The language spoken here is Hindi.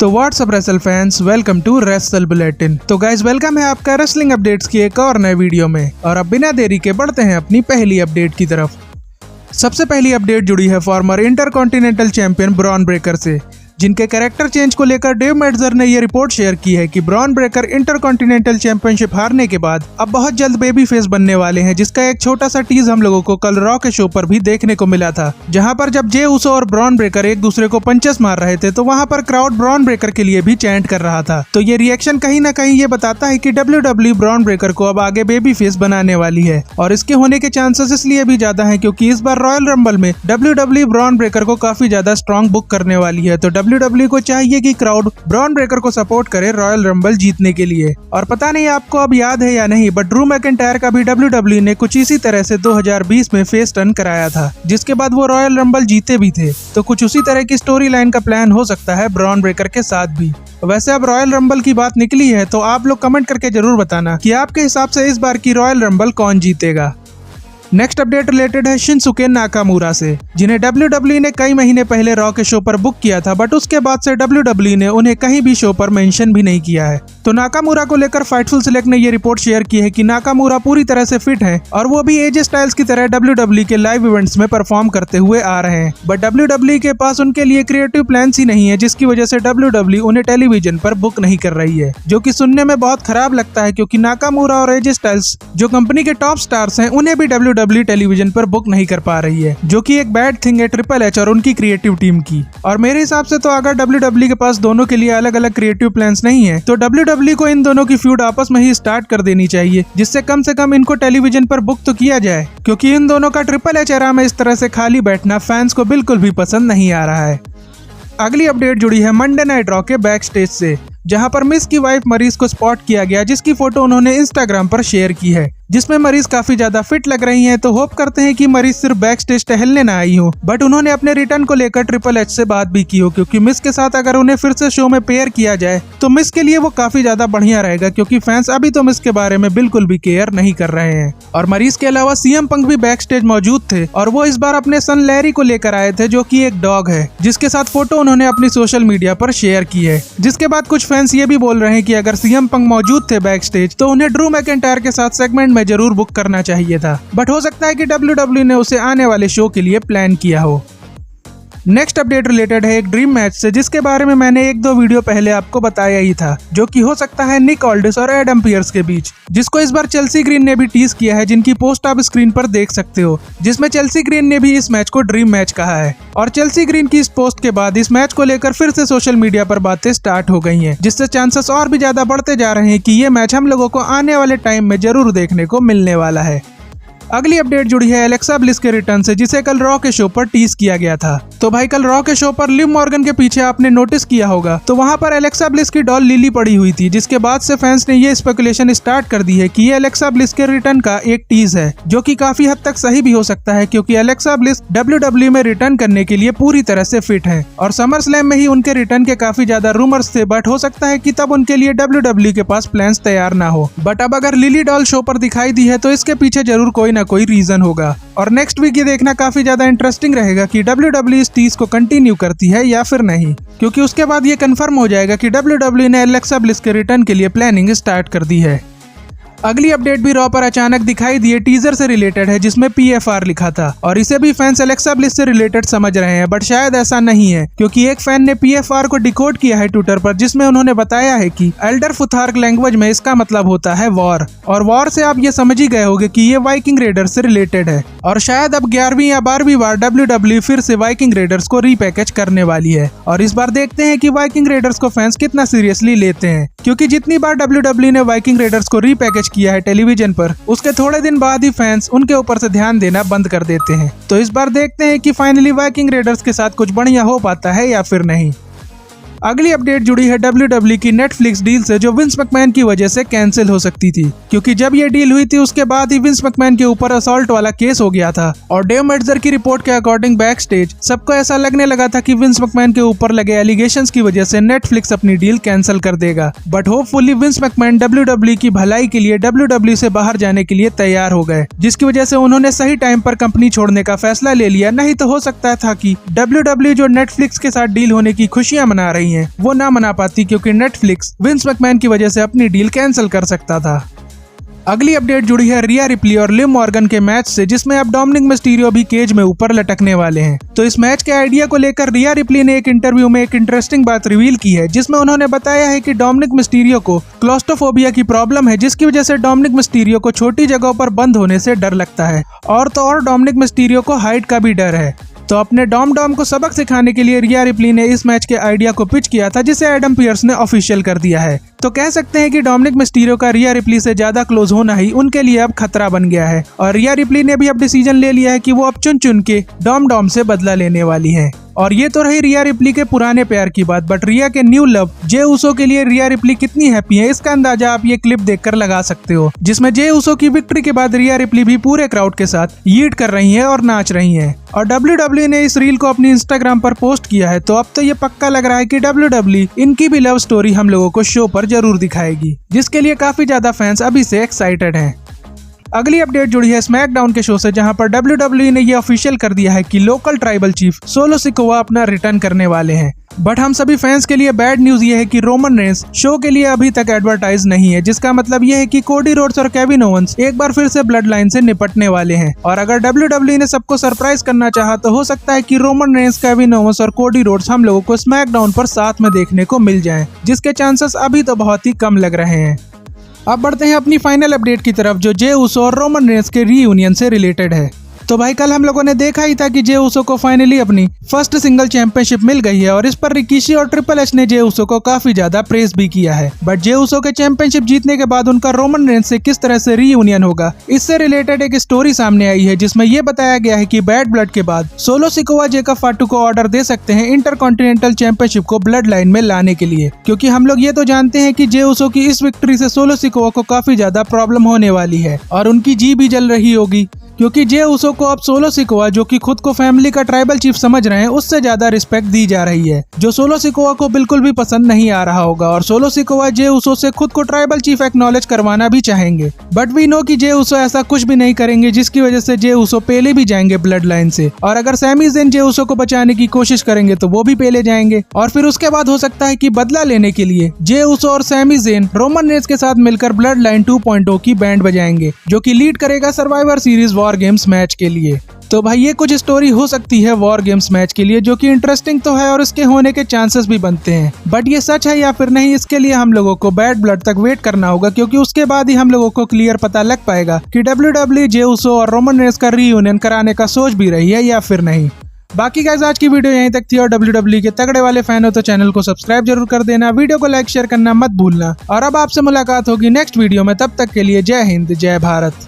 तो what's up wrestle fans, welcome to wrestle bulletin. तो गाइस वेलकम है आपका रेसलिंग अपडेट्स की एक और नए वीडियो में। और अब बिना देरी के बढ़ते हैं अपनी पहली अपडेट की तरफ। सबसे पहली अपडेट जुड़ी है farmer intercontinental champion Bron Breakker से, जिनके कैरेक्टर चेंज को लेकर डेव मेल्ट्जर ने ये रिपोर्ट शेयर की है कि ब्रॉन ब्रेकर इंटरकॉन्टिनेंटल चैंपियनशिप हारने के बाद अब बहुत जल्द बेबी फेस बनने वाले हैं, जिसका एक छोटा सा टीज हम लोगों को कल रॉ के शो पर भी देखने को मिला था, जहां पर जब जे उसो और ब्रॉन ब्रेकर एक दूसरे को पंचेस मार रहे थे तो वहां पर क्राउड ब्रॉन ब्रेकर के लिए भी चैंट कर रहा था। तो ये रिएक्शन कहीं ना कहीं ये बताता है कि WWE ब्रॉन ब्रेकर को अब आगे बेबी फेस बनाने वाली है, और इसके होने के चांसेस इसलिए भी ज्यादा है क्योंकि इस बार रॉयल रंबल में WWE ब्रॉन ब्रेकर को काफी ज्यादा स्ट्रॉन्ग बुक करने वाली है। तो WWE को चाहिए कि क्राउड ब्रॉन ब्रेकर को सपोर्ट करे रॉयल रंबल जीतने के लिए। और पता नहीं आपको अब याद है या नहीं, बट ड्रू मैकिंटायर का भी WWE ने कुछ इसी तरह से 2020 में फेस टर्न कराया था, जिसके बाद वो रॉयल रंबल जीते भी थे। तो कुछ उसी तरह की स्टोरी लाइन का प्लान हो सकता है ब्रॉन ब्रेकर के साथ भी। वैसे अब रॉयल रंबल की बात निकली है तो आप लोग कमेंट करके जरूर बताना कि आपके हिसाब से इस बार की रॉयल रंबल कौन जीतेगा। नेक्स्ट अपडेट रिलेटेड है शिनसुके नाकामुरा से, जिन्हें WWE ने कई महीने पहले रॉ के शो पर बुक किया था, बट उसके बाद से WWE ने उन्हें कहीं भी शो पर मेंशन भी नहीं किया है। तो नाकामुरा को लेकर फाइटफुल सिलेक्ट ने ये रिपोर्ट शेयर की है कि नाकामुरा पूरी तरह से फिट हैं और वो भी एजे स्टाइल्स की तरह WWE के लाइव इवेंट्स में परफॉर्म करते हुए आ रहे हैं। बट WWE के पास उनके लिए क्रिएटिव प्लान्स ही नहीं है, जिसकी वजह से WWE उन्हें टेलीविजन पर बुक नहीं कर रही है, जो कि सुनने में बहुत खराब लगता है क्योंकि नाकामुरा और एजे स्टाइल्स जो कंपनी के टॉप स्टार्स हैं, उन्हें भी WWE टेलीविजन पर बुक नहीं कर पा रही है, जो कि एक बैड थिंग है ट्रिपल एच और उनकी क्रिएटिव टीम की। और मेरे हिसाब से तो अगर WWE के पास दोनों के लिए अलग अलग क्रिएटिव प्लान्स नहीं है तो WWE को इन दोनों की फ्यूड आपस में ही स्टार्ट कर देनी चाहिए, जिससे कम से कम इनको टेलीविजन पर बुक तो किया जाए, क्योंकि इन दोनों का ट्रिपल एच एरा में इस तरह से खाली बैठना फैंस को बिल्कुल भी पसंद नहीं आ रहा है। अगली अपडेट जुड़ी है मंडे नाइट रॉ के बैक स्टेज से, जहां पर मिस की वाइफ मरीज को स्पॉट किया गया, जिसकी फोटो उन्होंने इंस्टाग्राम पर शेयर की है, जिसमें मरीज काफी ज्यादा फिट लग रही हैं। तो होप करते हैं कि मरीज सिर्फ बैक स्टेज टहलने ना आई हो, बट उन्होंने अपने रिटर्न को लेकर ट्रिपल एच से बात भी की हो, क्योंकि मिस के साथ अगर उन्हें फिर से शो में पेयर किया जाए तो मिस के लिए वो काफी ज्यादा बढ़िया रहेगा, क्योंकि फैंस अभी तो मिस के बारे में बिल्कुल भी केयर नहीं कर रहे हैं। और मरीज के अलावा सीएम पंक भी बैक स्टेज मौजूद थे, और वो इस बार अपने सन लैरी को लेकर आए थे, जो की एक डॉग है, जिसके साथ फोटो उन्होंने अपनी सोशल मीडिया पर शेयर की है। जिसके बाद कुछ फैंस ये भी बोल रहे हैं कि अगर सीएम पंक मौजूद थे बैक स्टेज तो उन्हें ड्रू मैकिंटायर के साथ सेगमेंट में जरूर बुक करना चाहिए था, बट हो सकता है कि WWE ने उसे आने वाले शो के लिए प्लान किया हो। नेक्स्ट अपडेट रिलेटेड है एक ड्रीम मैच से, जिसके बारे में मैंने एक दो वीडियो पहले आपको बताया ही था, जो कि हो सकता है निक ऑल्डिस और एडम पियर्स के बीच, जिसको इस बार चेल्सी ग्रीन ने भी टीज किया है, जिनकी पोस्ट आप स्क्रीन पर देख सकते हो, जिसमें चेल्सी ग्रीन ने भी इस मैच को ड्रीम मैच कहा है। और चेल्सी ग्रीन की इस पोस्ट के बाद इस मैच को लेकर फिर से सोशल मीडिया पर बातें स्टार्ट हो गई हैं, जिससे चांसेस और भी ज्यादा बढ़ते जा रहे हैं कि ये मैच हम लोगों को आने वाले टाइम में जरूर देखने को मिलने वाला है। अगली अपडेट जुड़ी है एलेक्सा ब्लिस के रिटर्न से, जिसे कल रॉ के शो पर टीज किया गया था। तो भाई कल रॉ के शो पर लिव मॉर्गन के पीछे आपने नोटिस किया होगा, तो वहां पर एलेक्सा ब्लिस की डॉल लिली पड़ी हुई थी, जिसके बाद से फैंस ने ये स्पेकुलेशन स्टार्ट कर दी है कि ये एलेक्सा ब्लिस के रिटर्न का एक टीज है, जो कि काफी हद तक सही भी हो सकता है, क्योंकि एलेक्सा ब्लिस WWE में रिटर्न करने के लिए पूरी तरह से फिट है, और समर स्लैम में ही उनके रिटर्न के काफी ज्यादा रूमर्स थे, बट हो सकता है कि तब उनके लिए WWE के पास प्लान्स तैयार ना हो। बट अब अगर लिली डॉल शो पर दिखाई दी है तो इसके पीछे जरूर कोई ना कोई रीजन होगा। और नेक्स्ट वीक ये देखना काफी ज्यादा इंटरेस्टिंग रहेगा कि WWE इस टीज को कंटिन्यू करती है या फिर नहीं, क्योंकि उसके बाद ये कंफर्म हो जाएगा कि WWE ने एलेक्सा ब्लिस के रिटर्न के लिए प्लानिंग स्टार्ट कर दी है। अगली अपडेट भी रॉ पर अचानक दिखाई दिए टीजर से रिलेटेड है, जिसमें PFR लिखा था, और इसे भी फैंस एलेक्सा ब्लिस से रिलेटेड समझ रहे हैं, बट शायद ऐसा नहीं है, क्योंकि एक फैन ने PFR को डिकोड किया है ट्विटर पर, जिसमें उन्होंने बताया है कि एल्डर फुथार्क लैंग्वेज में इसका मतलब होता है वॉर, और वॉर से आप ये समझ ही गए होंगे कि ये वाइकिंग रेडर्स से रिलेटेड है। और शायद अब 11वीं या 12वीं बार WWE फिर से वाइकिंग रेडर्स को रीपैकेज करने वाली है, और इस बार देखते हैं कि वाइकिंग रेडर्स को फैंस कितना सीरियसली लेते हैं, क्योंकि जितनी बार WWE ने वाइकिंग रेडर्स को रीपैकेज किया है टेलीविजन पर, उसके थोड़े दिन बाद ही फैंस उनके ऊपर से ध्यान देना बंद कर देते हैं। तो इस बार देखते हैं कि फाइनली वाइकिंग रेडर्स के साथ कुछ बढ़िया हो पाता है या फिर नहीं। अगली अपडेट जुड़ी है WWE की नेटफ्लिक्स डील से, जो विंस मैकमैन की वजह से कैंसिल हो सकती थी, क्योंकि जब ये डील हुई थी उसके बाद ही विंस मैकमैन के ऊपर असॉल्ट वाला केस हो गया था। और डेव मेल्ट्जर की रिपोर्ट के अकॉर्डिंग बैक स्टेज सबको ऐसा लगने लगा था कि विंस मैकमैन के ऊपर लगे एलिगेशंस की वजह से नेटफ्लिक्स अपनी डील कैंसिल कर देगा, but hopefully Vince McMahon WWE की भलाई के लिए WWE से बाहर जाने के लिए तैयार हो गए, जिसकी वजह से उन्होंने सही टाइम पर कंपनी छोड़ने का फैसला ले लिया। नहीं तो हो सकता था कि WWE जो नेटफ्लिक्स के साथ डील होने की खुशियां मना रही रही हैं वो ना मना पाती, क्योंकि नेटफ्लिक्स विंस मैकमैन की वजह से अपनी डील कैंसिल कर सकता था। अगली अपडेट जुड़ी है रिया रिप्ली और लिव मॉर्गन के मैच से, जिसमें अब डोमिनिक मिस्टीरियो भी केज में ऊपर लटकने वाले हैं। तो इस मैच के आइडिया को लेकर रिया रिप्ली ने एक इंटरव्यू में एक इंटरेस्टिंग बात रिवील की है, जिसमें उन्होंने बताया है कि डोमिनिक मिस्टीरियो को क्लॉस्ट्रोफोबिया की प्रॉब्लम है, जिसकी वजह से डोमिनिक मिस्टीरियो को छोटी जगहों पर बंद होने से डर लगता है, और तो और डोमिनिक मिस्टीरियो को हाइट का भी डर है। तो अपने डॉम को सबक सिखाने के लिए रिया रिप्ली ने इस मैच के आइडिया को पिच किया था, जिसे एडम पियर्स ने ऑफिशियल कर दिया है। तो कह सकते हैं कि डोमिनिक मिस्टीरियो का रिया रिप्ली से ज्यादा क्लोज होना ही उनके लिए अब खतरा बन गया है, और रिया रिप्ली ने भी अब डिसीजन ले लिया है कि वो अब चुन चुन के डॉम से बदला लेने वाली है। और ये तो रही रिया रिप्ली के पुराने प्यार की बात, बट रिया के न्यू लव जे उसो के लिए रिया रिप्ली कितनी हैप्पी है, इसका अंदाजा आप ये क्लिप देखकर लगा सकते हो, जिसमें जे उसो की विक्ट्री के बाद रिया रिप्ली भी पूरे क्राउड के साथ यीट कर रही है और नाच रही है। और WWE ने इस रील को अपनी इंस्टाग्राम पर पोस्ट किया है, तो अब तो ये पक्का लग रहा है कि WWE इनकी भी लव स्टोरी हम लोगों को शो पर जरूर दिखाएगी, जिसके लिए काफी ज्यादा फैंस अभी से एक्साइटेड हैं। अगली अपडेट जुड़ी है स्मैकडाउन के शो से, जहां पर WWE ने ये ऑफिशियल कर दिया है कि local tribal chief solo Sikoa अपना रिटर्न करने वाले हैं। बट हम सभी फैंस के लिए बैड न्यूज ये है कि रोमन रेंस शो के लिए अभी तक एडवर्टाइज नहीं है, जिसका मतलब ये है कि कोडी रोड्स और केविन ओवेंस एक बार फिर से ब्लड लाइन से निपटने वाले हैं। और अगर WWE ने सबको सरप्राइज करना चाहा तो हो सकता है कि रोमन रेंस, केविन ओवेंस और कोडी रोड्स हम लोगों को स्मैकडाउन पर साथ में देखने को मिल जाएं, जिसके चांसेस अभी तो बहुत ही कम लग रहे हैं। अब बढ़ते हैं अपनी फाइनल अपडेट की तरफ, जो जे उसो और रोमन रेंस के रीयूनियन से रिलेटेड है। तो भाई कल हम लोगों ने देखा ही था कि जे उसो को फाइनली अपनी फर्स्ट सिंगल चैंपियनशिप मिल गई है, और इस पर रिकीशी और ट्रिपल एच ने जे उसो को काफी ज्यादा प्रेज भी किया है। बट जे उसो के चैंपियनशिप जीतने के बाद उनका रोमन रेंस से किस तरह से रीयूनियन होगा, इससे रिलेटेड एक स्टोरी सामने आई है, जिसमें यह बताया गया है कि बैड ब्लड के बाद सोलो सिकोआ जेकब फाटू को ऑर्डर दे सकते हैं इंटरकॉन्टिनेंटल चैंपियनशिप को ब्लड लाइन में लाने के लिए, क्योंकि हम लोग ये तो जानते हैं कि जे उसो की इस विक्ट्री से सोलो सिकोआ को काफी ज्यादा प्रॉब्लम होने वाली है, और उनकी जी भी जल रही होगी, क्योंकि जे उसो को अब सोलो सिकोआ, जो कि खुद को फैमिली का ट्राइबल चीफ समझ रहे हैं, उससे ज्यादा रिस्पेक्ट दी जा रही है, जो सोलो सिकोआ को बिल्कुल भी पसंद नहीं आ रहा होगा। और सोलो सिकोआ जे उसो से खुद को ट्राइबल चीफ एक्नॉलेज करवाना भी चाहेंगे, बट वी नो कि जे उसो ऐसा कुछ भी नहीं करेंगे, जिसकी वजह से जे उसो पहले भी जाएंगे ब्लड लाइन से। और अगर सैमी ज़ेन जे उसो को बचाने की कोशिश करेंगे तो वो भी पहले जाएंगे, और फिर उसके बाद हो सकता है कि बदला लेने के लिए जे उसो और सैमी ज़ेन रोमन रेंस के साथ मिलकर ब्लड लाइन 2.0 की बैंड बजाएंगे, जो कि लीड करेगा survivor series war games match के लिए। तो भाई ये कुछ स्टोरी हो सकती है वॉर गेम्स मैच के लिए, जो कि इंटरेस्टिंग तो है और इसके होने के चांसेस भी बनते हैं, बट ये सच है या फिर नहीं, इसके लिए हम लोगों को बैड ब्लड तक वेट करना होगा, क्योंकि उसके बाद ही हम लोगों को क्लियर पता लग पाएगा कि WWE जे उसो और रोमन रेंस का रीयूनियन कराने का सोच भी रही है या फिर नहीं। बाकी गाइस आज की वीडियो यहीं तक थी, और WWE के तगड़े वाले फैन हो तो चैनल को सब्सक्राइब जरूर कर देना, वीडियो को लाइक शेयर करना मत भूलना। और अब आपसे मुलाकात होगी नेक्स्ट वीडियो में, तब तक के लिए जय हिंद जय भारत।